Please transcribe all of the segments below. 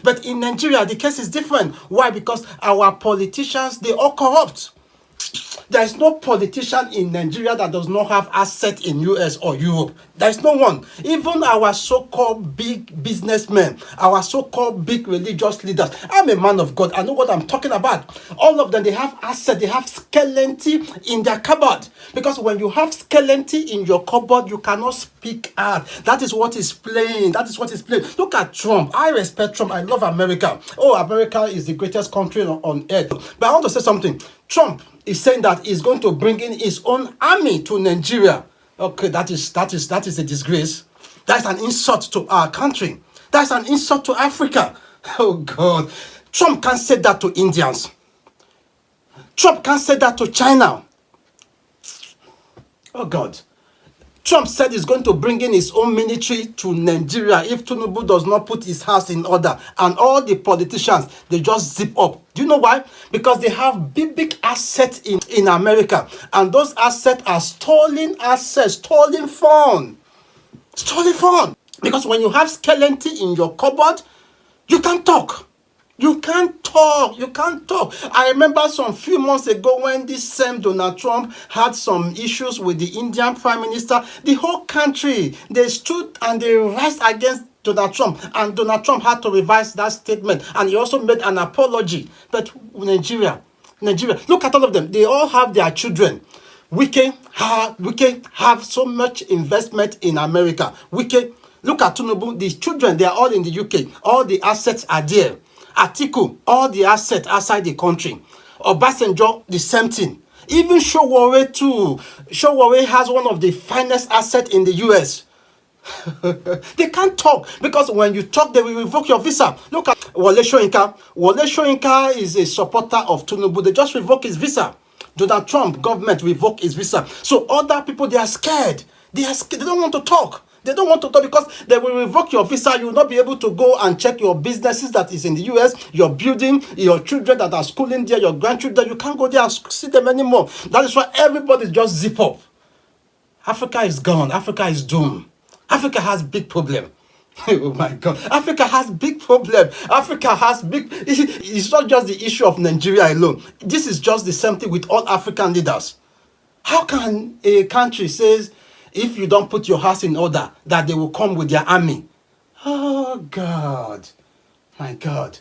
But in Nigeria, the case is different. Why? Because our politicians, they all corrupt. There is no politician in Nigeria that does not have assets in US or Europe. There is no one. Even our so-called big businessmen, our so-called big religious leaders. I'm a man of God. I know what I'm talking about. All of them, they have assets. They have skeleton in their cupboard. Because when you have skeleton in your cupboard, you cannot speak out. That is what is playing. That is what is playing. Look at Trump. I respect Trump. I love America. Oh, America is the greatest country on earth. But I want to say something. Trump is saying that he's going to bring in his own army to Nigeria. Okay, that is a disgrace. That's an insult to our country. That's an insult to Africa. Oh God. Trump can't say that to Indians. Trump can't say that to China. Oh God. Trump said he's going to bring in his own military to Nigeria if Tinubu does not put his house in order. And all the politicians, they just zip up. Do you know why? Because they have big assets in America. And those assets are stolen assets, stolen fund. Stolen fund. Because when you have skeleton in your cupboard, you can't talk. You can't talk. You can't talk. I remember some few months ago when this same Donald Trump had some issues with the Indian Prime Minister. The whole country, they stood and they rised against Donald Trump. And Donald Trump had to revise that statement. And he also made an apology. But Nigeria, look at all of them. They all have their children. We can have so much investment in America. Look at Tinubu. The children, they are all in the UK. All the assets are there. Atiku, all the assets outside the country. Obasanjo, the same thing. Even Showore too. Showore has one of the finest assets in the US. They can't talk because when you talk, they will revoke your visa. Look at Wole Soyinka. Wole Soyinka is a supporter of Tinubu. They just revoke his visa. Donald Trump government revoke his visa. So other people, they are scared. They don't want to talk. They don't want to talk because they will revoke your visa. You will not be able to go and check your businesses that is in the US, your building, your children that are schooling there, your grandchildren. You can't go there and see them anymore. That is why everybody just zip up. Africa is gone. Africa is doomed. Africa has big problem. Oh my God. Africa has big problem. Africa has big... It's not just the issue of Nigeria alone. This is just the same thing with all African leaders. How can a country says... if you don't put your house in order, that they will come with their army? Oh, God. My God.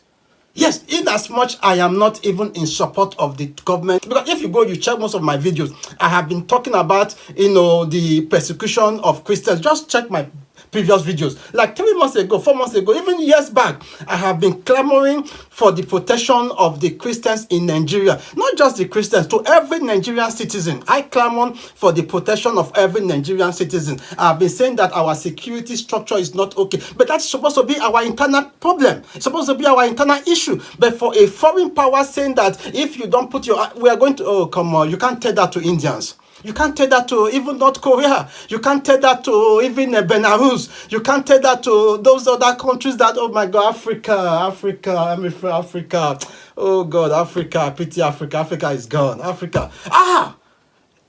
Yes, in as much I am not even in support of the government. Because if you go, you check most of my videos, I have been talking about, the persecution of Christians. Just check my previous videos. Like 3 months ago, 4 months ago, even years back, I have been clamoring for the protection of the Christians in Nigeria. Not just the Christians, to every Nigerian citizen. I clamor for the protection of every Nigerian citizen. I've been saying that our security structure is not okay. But that's supposed to be our internal problem. It's supposed to be our internal issue. But for a foreign power saying that if you don't put your... we are going to... oh, come on. You can't tell that to Indians. You can't tell that to even North Korea. You can't tell that to even Belarus. You can't tell that to those other countries that, oh my God, Africa, I'm afraid Africa. Oh God, Africa, pity Africa. Africa is gone. Africa.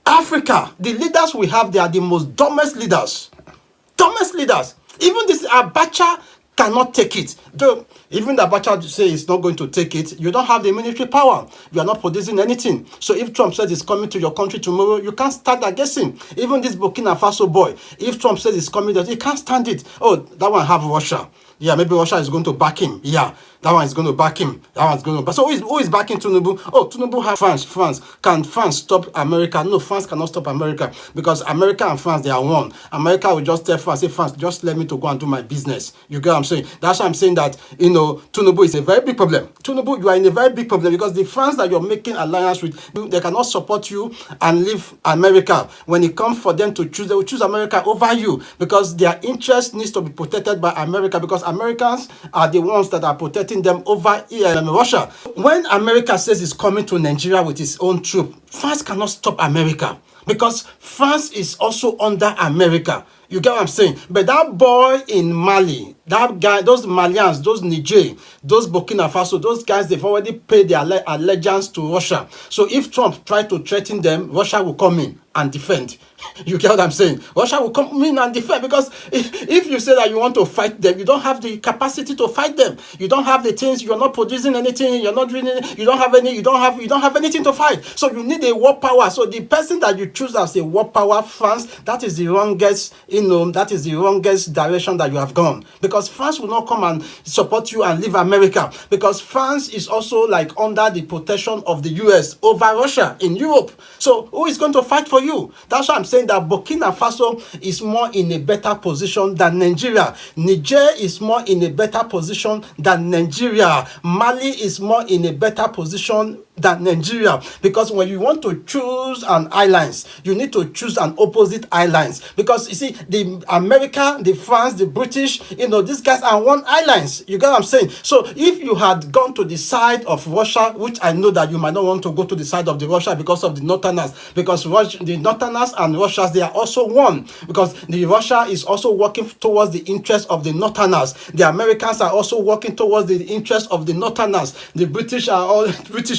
Africa. The leaders we have, they are the most dumbest leaders. Dumbest leaders. Even this Abacha cannot take it. Though even the Abacha say he's not going to take it, you don't have the military power. You are not producing anything. So if Trump says he's coming to your country tomorrow, you can't stand against him. Even this Burkina Faso boy, if Trump says he's coming, he can't stand it. Oh, that one have Russia. Yeah, maybe Russia is going to back him. Yeah, that one is going to back him. That one's going to back. So who is backing Tinubu? Oh, Tinubu have France. Can France stop America? No, France cannot stop America because America and France, they are one. America will just tell France, say, France, just let me to go and do my business. You get what I'm saying? That's why I'm saying that, Tinubu is a very big problem. Tinubu, you are in a very big problem because the France that you're making alliance with, they cannot support you and leave America. When it comes for them to choose, they will choose America over you because their interest needs to be protected by America because Americans are the ones that are protecting them over here in Russia. When America says it's coming to Nigeria with its own troop, France cannot stop America because France is also under America. You get what I'm saying? But that boy in Mali, that guy, those Malians, those Niger, those Burkina Faso, those guys, they've already paid their allegiance to Russia. So if Trump tried to threaten them, Russia will come in and defend. You get what I'm saying? Russia will come in and defend, because if you say that you want to fight them, you don't have the capacity to fight them. You don't have the things. You're not producing anything. You're not doing it. You don't have any. You don't have anything to fight. So you need a war power. So the person that you choose as a war power, France, that is the wrongest. That is the wrongest direction that you have gone, because France will not come and support you and leave America, because France is also like under the protection of the US over Russia in Europe. So who is going to fight for you? That's why I'm saying that Burkina Faso is more in a better position than Nigeria. Niger is more in a better position than Nigeria. Mali is more in a better position than Nigeria, because when you want to choose an alliance, you need to choose an opposite alliance, because you see, the America, the France, the British, these guys are one alliance. You get what I'm saying? So if you had gone to the side of Russia, which I know that you might not want to go to the side of the Russia because of the Northerners, because the Northerners and Russians, they are also one, because the Russia is also working towards the interest of the Northerners. The Americans are also working towards the interest of the Northerners. The British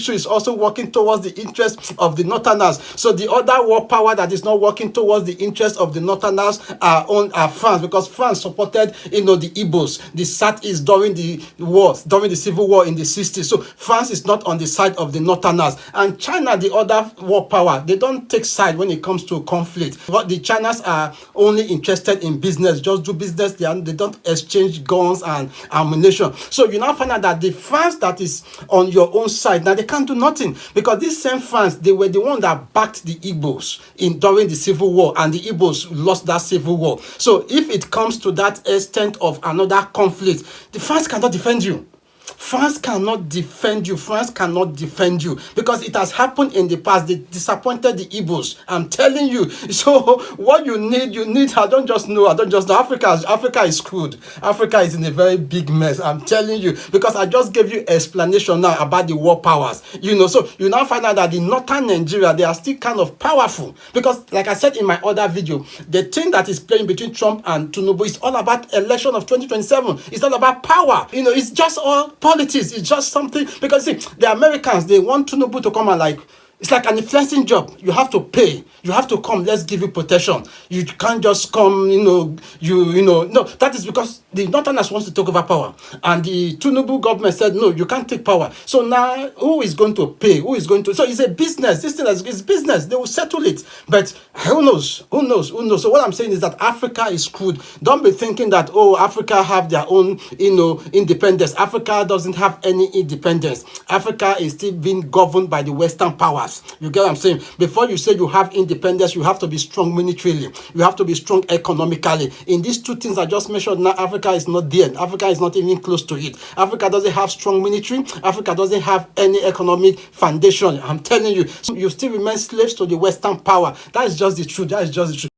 is also working towards the interest of the Northerners. So the other war power that is not working towards the interest of the Northerners are France, because France supported the Igbos, the Southeast during the wars, during the civil war in the 60s. So France is not on the side of the Northerners. And China, the other war power, they don't take side when it comes to conflict. What the Chinas are only interested in business, just do business. They don't exchange guns and ammunition. So you now find out that the France that is on your own side, now they can't do nothing, because this same France, they were the one that backed the Igbos during the civil war, and the Igbos lost that civil war. So if it comes to that extent of another conflict, the France cannot defend you. France cannot defend you. France cannot defend you, because it has happened in the past. They disappointed the Igbos. I'm telling you. So what you need, I don't just know. Africa is screwed. Africa is in a very big mess. I'm telling you, because I just gave you explanation now about the war powers. So you now find out that the northern Nigeria, they are still kind of powerful, because like I said in my other video, the thing that is playing between Trump and Tinubu is all about election of 2027. It's all about power. It's just all politics. It's just something, because see, the Americans, they want Tinubu to come and it's like an influencing job. You have to pay. You have to come. Let's give you protection. You can't just come, no, that is because the Northerners wants to take over power. And the Tinubu government said, no, you can't take power. So now, who is going to pay? Who is going to? So it's a business. This thing is business. They will settle it. But who knows? Who knows? Who knows? So what I'm saying is that Africa is screwed. Don't be thinking that, Africa have their own, independence. Africa doesn't have any independence. Africa is still being governed by the Western powers. You get what I'm saying? Before you say you have independence, you have to be strong militarily. You have to be strong economically. In these two things I just mentioned, now Africa is not there. Africa is not even close to it. Africa doesn't have strong military. Africa doesn't have any economic foundation. I'm telling you. So you still remain slaves to the Western power. That is just the truth. That is just the truth.